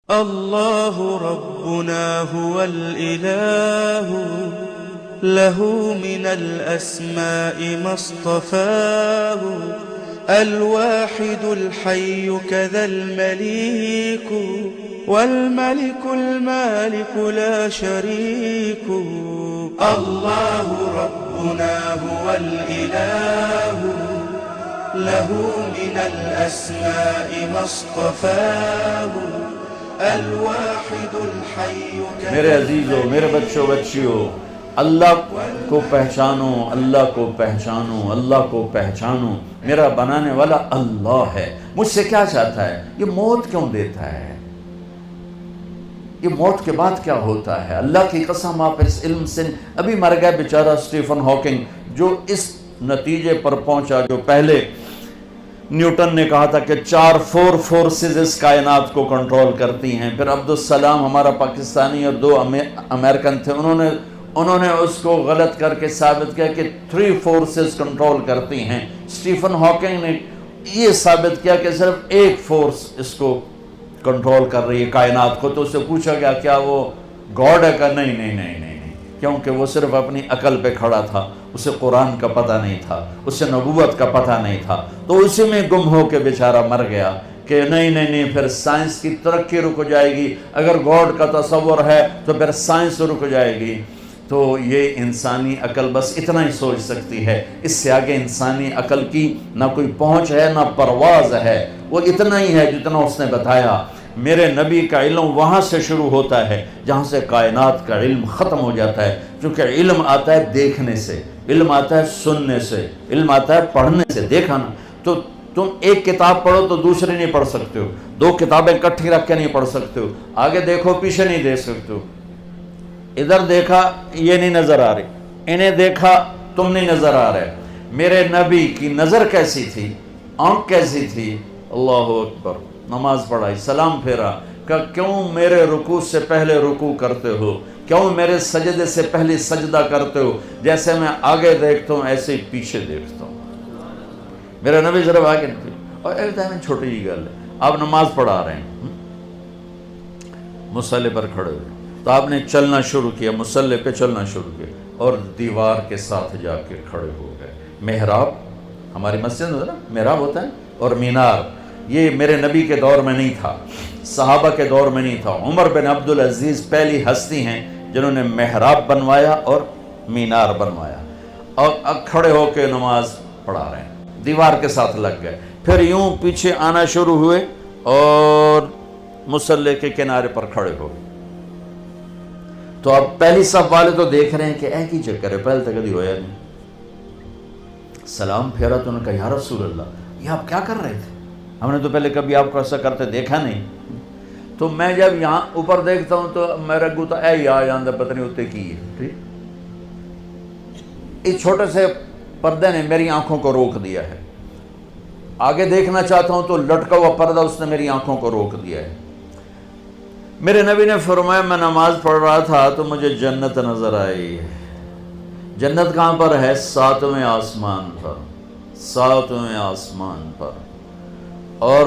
الله ربنا هو الإله، له من الأسماء ما اصطفاه، الواحد الحي كذا المليك، والملك المالك لا شريك. الله ربنا هو الإله، له من الأسماء ما اصطفاه، الواحد الحي كذا. میرے عزیزوں، میرے بچوں بچیوں، اللہ کو پہچانو، اللہ کو پہچانو، اللہ کو پہچانو۔ میرا بنانے والا اللہ ہے۔ مجھ سے کیا چاہتا ہے؟ یہ موت کیوں دیتا ہے؟ یہ موت کے بعد کیا ہوتا ہے؟ اللہ کی قسم، آپ اس علم سے ابھی مر گیا بیچارہ اسٹیفن ہاکنگ، جو اس نتیجے پر پہنچا جو پہلے نیوٹن نے کہا تھا کہ 4 فورسز اس کائنات کو کنٹرول کرتی ہیں۔ پھر عبدالسلام ہمارا پاکستانی اور 2 امریکن تھے، انہوں نے اس کو غلط کر کے ثابت کیا کہ 3 فورسز کنٹرول کرتی ہیں۔ اسٹیفن ہاکنگ نے یہ ثابت کیا کہ صرف ایک فورس اس کو کنٹرول کر رہی ہے کائنات کو۔ تو اس سے پوچھا گیا کیا وہ گاڈ ہے؟ کہ نہیں، کیونکہ وہ صرف اپنی عقل پہ کھڑا تھا، اسے قرآن کا پتہ نہیں تھا، اسے نبوت کا پتہ نہیں تھا، تو اسی میں گم ہو کے بیچارہ مر گیا کہ نہیں، پھر سائنس کی ترقی رک جائے گی، اگر گاڈ کا تصور ہے تو پھر سائنس رک جائے گی۔ تو یہ انسانی عقل بس اتنا ہی سوچ سکتی ہے، اس سے آگے انسانی عقل کی نہ کوئی پہنچ ہے نہ پرواز ہے، وہ اتنا ہی ہے جتنا اس نے بتایا۔ میرے نبی کا علم وہاں سے شروع ہوتا ہے جہاں سے کائنات کا علم ختم ہو جاتا ہے، کیونکہ علم آتا ہے دیکھنے سے، علم آتا ہے سننے سے، علم آتا ہے پڑھنے سے۔ دیکھا نا، تو تم ایک کتاب پڑھو تو دوسری نہیں پڑھ سکتے ہو، 2 کتابیں اکٹھی رکھ کے نہیں پڑھ سکتے ہو، آگے دیکھو پیچھے نہیں دیکھ سکتے ہو، ادھر دیکھا یہ نہیں نظر آ رہی، انہیں دیکھا تم نہیں نظر آ رہے۔ میرے نبی کی نظر کیسی تھی، آنکھ کیسی تھی؟ اللہ اکبر، نماز پڑھائی، سلام پھیرا کہ کیوں میرے رکوع سے پہلے رکوع کرتے ہو، کیوں میرے سجدے سے پہلے سجدہ کرتے ہو؟ جیسے میں آگے دیکھتا ہوں ایسے ہی پیچھے دیکھتا ہوں۔ میرے نبی صرف آگے نہیں تھے۔ اور ایک دائم چھوٹی جی گل ہے، آپ نماز پڑھا رہے ہیں، مصلی پر کھڑے ہوئے، تو آپ نے چلنا شروع کیا، مصلی پہ چلنا شروع کیا اور دیوار کے ساتھ جا کے کھڑے ہو گئے۔ محراب ہماری مسجد میں نا محراب ہوتا ہے، اور مینار، یہ میرے نبی کے دور میں نہیں تھا، صحابہ کے دور میں نہیں تھا۔ عمر بن عبدالعزیز پہلی ہستی ہیں جنہوں نے محراب بنوایا اور مینار بنوایا، اور اب کھڑے ہو کے نماز پڑھا رہے ہیں، دیوار کے ساتھ لگ گئے، پھر یوں پیچھے آنا شروع ہوئے اور مصلی کے کنارے پر کھڑے ہو گئے۔ تو اب پہلی صف والے تو دیکھ رہے ہیں کہ ایک ہی چکر ہے، پہلے تک کبھی ہویا نہیں۔ سلام پھیرا تو انہوں نے کہا یا رسول اللہ، یہ آپ کیا کر رہے تھے؟ ہم نے تو پہلے کبھی آپ کو ایسا کرتے دیکھا نہیں۔ تو میں جب یہاں اوپر دیکھتا ہوں تو میرا گوتا اے یا جاندہ پتہ نہیں ہوتے کی ہے، ٹھیک؟ اس چھوٹے سے پردے نے میری آنکھوں کو روک دیا ہے، آگے دیکھنا چاہتا ہوں تو لٹکا ہوا پردہ اس نے میری آنکھوں کو روک دیا ہے۔ میرے نبی نے فرمایا میں نماز پڑھ رہا تھا تو مجھے جنت نظر آئی۔ جنت کہاں پر ہے؟ 7ویں آسمان پر، 7ویں آسمان پر۔ اور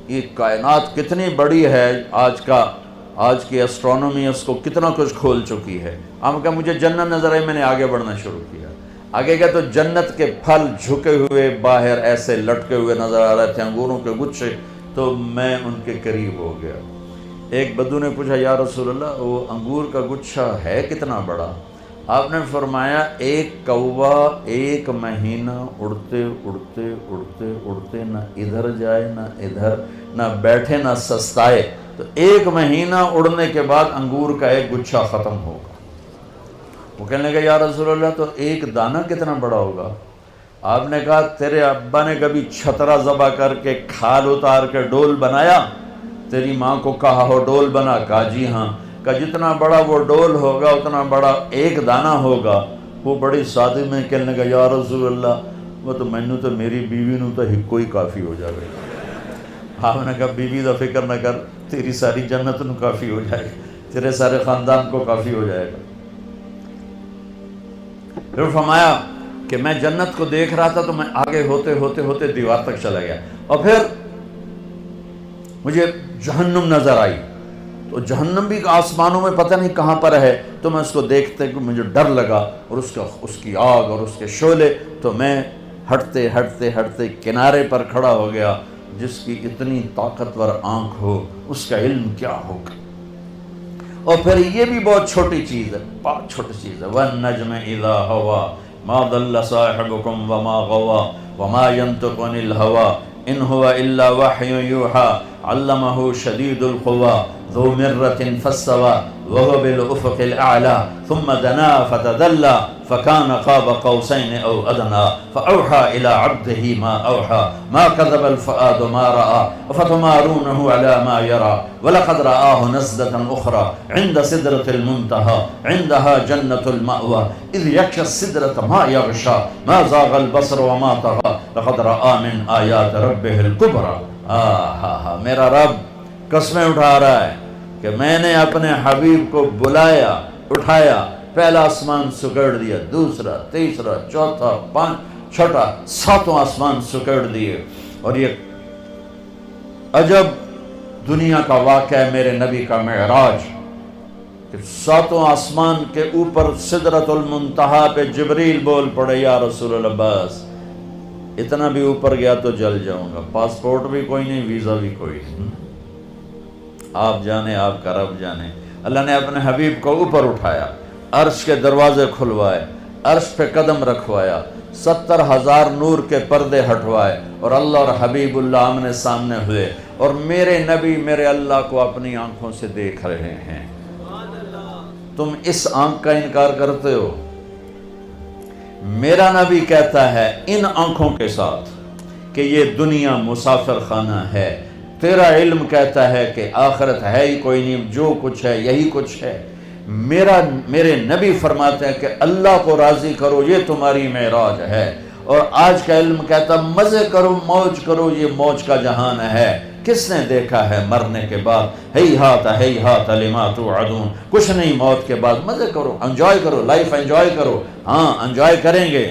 یہ کائنات کتنی بڑی ہے، آج کی اسٹرونومی اس کو کتنا کچھ کھول چکی ہے۔ ہم کہا مجھے جنت نظر آئی، میں نے آگے بڑھنا شروع کیا، آگے گیا تو جنت کے پھل جھکے ہوئے باہر ایسے لٹکے ہوئے نظر آ رہے تھے، انگوروں کے گچھے، تو میں ان کے قریب ہو گیا۔ ایک بدو نے پوچھا یا رسول اللہ وہ انگور کا گچھا ہے کتنا بڑا؟ آپ نے فرمایا ایک کوا 1 مہینہ اڑتے اڑتے اڑتے اڑتے نہ ادھر جائے نہ ادھر، نہ بیٹھے نہ سستائے، تو 1 مہینہ اڑنے کے بعد انگور کا ایک گچھا ختم ہوگا۔ وہ کہنے لگا یا رسول اللہ تو ایک دانہ کتنا بڑا ہوگا؟ آپ نے کہا تیرے ابا نے کبھی چھترا ذبح کر کے کھال اتار کے ڈول بنایا؟ تیری ماں کو کہا ہو ڈول بنا؟ کہا جی ہاں۔ کہ جتنا بڑا وہ ڈول ہوگا اتنا بڑا ایک دانہ ہوگا۔ وہ بڑی سادے میں کہنے لگا یا رسول اللہ وہ تو مینوں تو میری بیوی نو تو ہکو ہی کافی ہو جائے گا۔ آپ نے کہا بیوی دا فکر نہ کر، تیری ساری جنت نو کافی ہو جائے گا، تیرے سارے خاندان کو کافی ہو جائے گا۔ پھر فرمایا کہ میں جنت کو دیکھ رہا تھا تو میں آگے ہوتے ہوتے ہوتے دیوار تک چلا گیا، اور پھر مجھے جہنم نظر آئی، تو جہنم بھی آسمانوں میں پتہ نہیں کہاں پر ہے، تو میں اس کو دیکھتے کہ مجھے ڈر لگا، اور اس کی آگ اور اس کے شعلے، تو میں ہٹتے ہٹتے ہٹتے کنارے پر کھڑا ہو گیا۔ جس کی اتنی طاقتور آنکھ ہو اس کا علم کیا ہوگا۔ اور پھر یہ بھی بہت چھوٹی چیز ہے، بہت چھوٹی چیز ہے، وَالنَّجْمِ إِذَا هَوَى مَا ضَلَّ صَاحِبُكُمْ وَمَا غَوَى وَمَا يَنطِقُ عَنِ الْهَوَى إِنْ هُوَ إِلَّا وَحْيٌ يُوحَى عَلَّمَهُ شَدِيدُ الْقُوَى ذُو مِرَّةٍ فَاسْتَوَى وَهُوَ بِالْأُفُقِ الْأَعْلَى ثُمَّ دَنَا فَتَدَلَّى فَكَانَ قَابَ قَوْسَيْنِ أَوْ أَدْنَى فَأَوْحَى إِلَى عَبْدِهِ مَا أَوْحَى مَا كَذَبَ الْفُؤَادُ مَا رَأَى أَفَتُمَارُونَهُ عَلَى مَا يَرَى وَلَقَدْ رَآهُ نَزْلَةً أُخْرَى عِندَ سِدْرَةِ الْمُنْتَهَى عِندَهَا جَنَّةُ الْمَأْوَى إِذْ يَغْشَى السِّدْرَةَ مَا يَغْشَى مَا زَاغَ الْبَصَرُ وَمَا طَغَى لَقَدْ رَآى مِنْ آيَاتِ رَبِّهِ الْكُبْرَى۔ میرا رب قسمیں اٹھا رہا ہے کہ میں نے اپنے حبیب کو بلایا، اٹھایا، پہلا آسمان سکڑ دیا، دوسرا، تیسرا، چوتھا، چھٹا، ساتوں آسمان سکڑ دیے۔ اور یہ عجب دنیا کا واقعہ ہے میرے نبی کا معراج، کہ ساتوں آسمان کے اوپر سدرۃ المنتہا پہ جبریل بول پڑے، یا رسول اللہ بس اتنا بھی اوپر گیا تو جل جاؤں گا، پاسپورٹ بھی کوئی نہیں، ویزا بھی کوئی نہیں، آپ جانے، آپ کا رب جانے۔ اللہ نے اپنے حبیب کو اوپر اٹھایا، عرش کے دروازے کھلوائے، عرش پہ قدم رکھوایا، 70,000 نور کے پردے ہٹوائے، اور اللہ اور حبیب اللہ آمنے سامنے ہوئے، اور میرے نبی میرے اللہ کو اپنی آنکھوں سے دیکھ رہے ہیں۔ تم اس آنکھ کا انکار کرتے ہو؟ میرا نبی کہتا ہے ان آنکھوں کے ساتھ کہ یہ دنیا مسافر خانہ ہے، تیرا علم کہتا ہے کہ آخرت ہے ہی کوئی نہیں، جو کچھ ہے یہی کچھ ہے۔ میرے نبی فرماتے ہیں کہ اللہ کو راضی کرو، یہ تمہاری معراج ہے، اور آج کا علم کہتا مزے کرو، موج کرو، یہ موج کا جہان ہے۔ کس نے دیکھا ہے مرنے کے بعد؟ ہیہات لما توعدون، کچھ نہیں موت کے بعد، مزے کرو، انجوائے کرو، لائف انجوائے کرو۔ ہاں انجوائے کریں گے،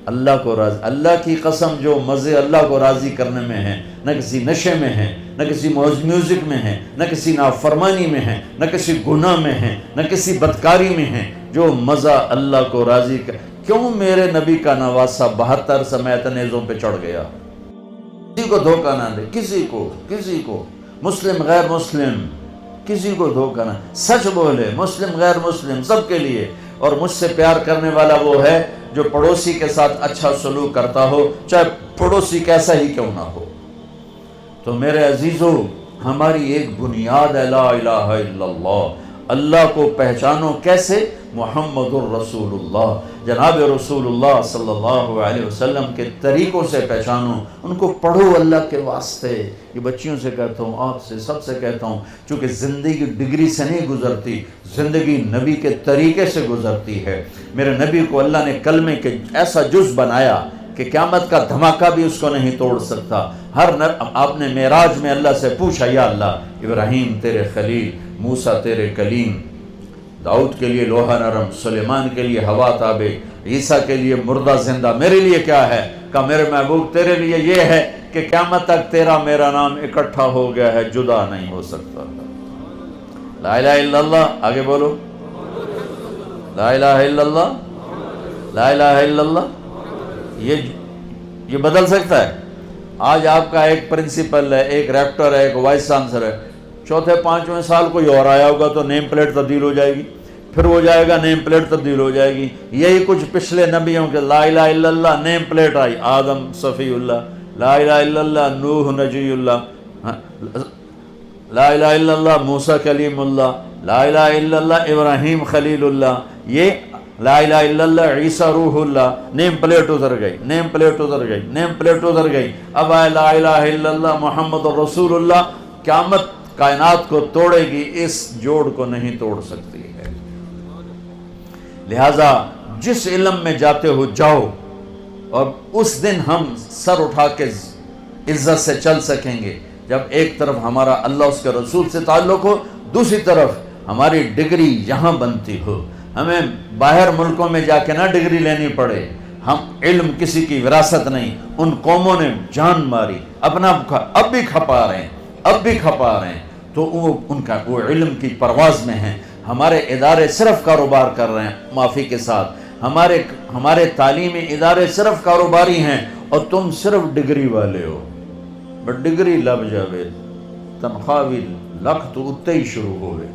اللہ کو راضی، اللہ کی قسم جو مزے اللہ کو راضی کرنے میں ہیں، نہ کسی نشے میں ہیں، نہ کسی میوزک میں ہیں، نہ کسی نافرمانی میں ہیں، نہ کسی گناہ میں ہیں، نہ کسی بدکاری میں ہیں، جو مزہ اللہ کو راضی کر۔ کیوں میرے نبی کا نواسہ 72 سمیت نیزوں پہ چڑھ گیا؟ کسی کو دھوکہ نہ دے، کسی کو مسلم غیر مسلم کسی کو دھوکہ نہ، سچ بولے، مسلم غیر مسلم سب کے لیے۔ اور مجھ سے پیار کرنے والا وہ ہے جو پڑوسی کے ساتھ اچھا سلوک کرتا ہو، چاہے پڑوسی کیسا ہی کیوں نہ ہو۔ تو میرے عزیزو، ہماری ایک بنیاد ہے لا الہ الا اللہ۔ اللہ کو پہچانو کیسے؟ محمد الرسول اللہ، جناب رسول اللہ صلی اللہ علیہ وسلم کے طریقوں سے پہچانو، ان کو پڑھو اللہ کے واسطے۔ یہ بچیوں سے کہتا ہوں، آپ سے، سب سے کہتا ہوں، چونکہ زندگی ڈگری سے نہیں گزرتی، زندگی نبی کے طریقے سے گزرتی ہے۔ میرے نبی کو اللہ نے کلمے کے ایسا جز بنایا کہ قیامت کا دھماکہ بھی اس کو نہیں توڑ سکتا۔ آپ نے معراج میں اللہ سے پوچھا، یا اللہ، ابراہیم تیرے خلیل، موسیٰ تیرے کلیم، داؤد کے لیے لوہا نرم، سلیمان کے لیے ہوا تابع، عیسیٰ کے لیے مردہ زندہ، میرے لیے کیا ہے؟ کہا میرے محبوب تیرے لیے یہ ہے کہ قیامت تک تیرا میرا نام اکٹھا ہو گیا ہے، جدا نہیں ہو سکتا۔ لا الہ الا اللہ، آگے بولو، لا الہ الا اللہ، لا الہ الا اللہ۔ یہ بدل سکتا ہے؟ آج آپ کا ایک پرنسپل ہے، ایک ریکٹر ہے، ایک وائس چانسلر ہے، چوتھے 5ویں سال کوئی اور آیا ہوگا تو نیم پلیٹ تبدیل ہو جائے گی، پھر وہ جائے گا نیم پلیٹ تبدیل ہو جائے گی۔ یہی کچھ پچھلے نبیوں کے، لا الہ الا اللہ نیم پلیٹ آئی، آدم صفی اللہ، لا الہ الا اللہ نوح نجی اللہ، لا الہ الا اللہ موسیٰ کلیم اللہ، لا الہ الا اللہ ابراہیم خلیل اللہ، یہ لا الہ الا اللہ عیسیٰ روح اللہ، نیم پلیٹ ادھر گئی، نیم پلیٹ ادھر گئی، نیم پلیٹ ادھر گئی، اب آئے لا الہ الا اللہ محمد رسول اللہ۔ قیامت کائنات کو توڑے گی، اس جوڑ کو نہیں توڑ سکتی ہے۔ لہذا جس علم میں جاتے ہو جاؤ، اور اس دن ہم سر اٹھا کے عزت سے چل سکیں گے جب ایک طرف ہمارا اللہ اس کے رسول سے تعلق ہو، دوسری طرف ہماری ڈگری یہاں بنتی ہو، ہمیں باہر ملکوں میں جا کے نہ ڈگری لینی پڑے۔ ہم علم کسی کی وراثت نہیں، ان قوموں نے جان ماری، اپنا اب بھی کھپا رہے ہیں، اب بھی کھپا رہے ہیں، تو ان کا وہ علم کی پرواز میں ہیں۔ ہمارے ادارے صرف کاروبار کر رہے ہیں، معافی کے ساتھ ہمارے تعلیمی ادارے صرف کاروباری ہیں، اور تم صرف ڈگری والے ہو۔ بٹ ڈگری لب جاوے تنخواہ بھی لکھ تو اتے ہی شروع ہوئے،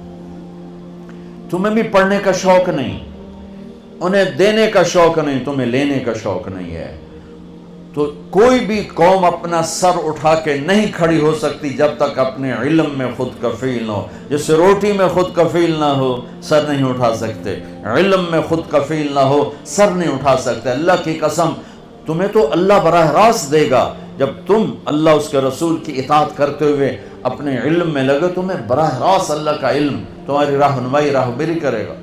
تمہیں بھی پڑھنے کا شوق نہیں، انہیں دینے کا شوق نہیں، تمہیں لینے کا شوق نہیں ہے۔ تو کوئی بھی قوم اپنا سر اٹھا کے نہیں کھڑی ہو سکتی جب تک اپنے علم میں خود کفیل نہ ہو۔ جیسے روٹی میں خود کفیل نہ ہو سر نہیں اٹھا سکتے، علم میں خود کفیل نہ ہو سر نہیں اٹھا سکتے۔ اللہ کی قسم، تمہیں تو اللہ براہ راست دے گا جب تم اللہ اس کے رسول کی اطاعت کرتے ہوئے اپنے علم میں لگے، تمہیں براہ راست اللہ کا علم تمہاری راہنمائی راہبری کرے گا۔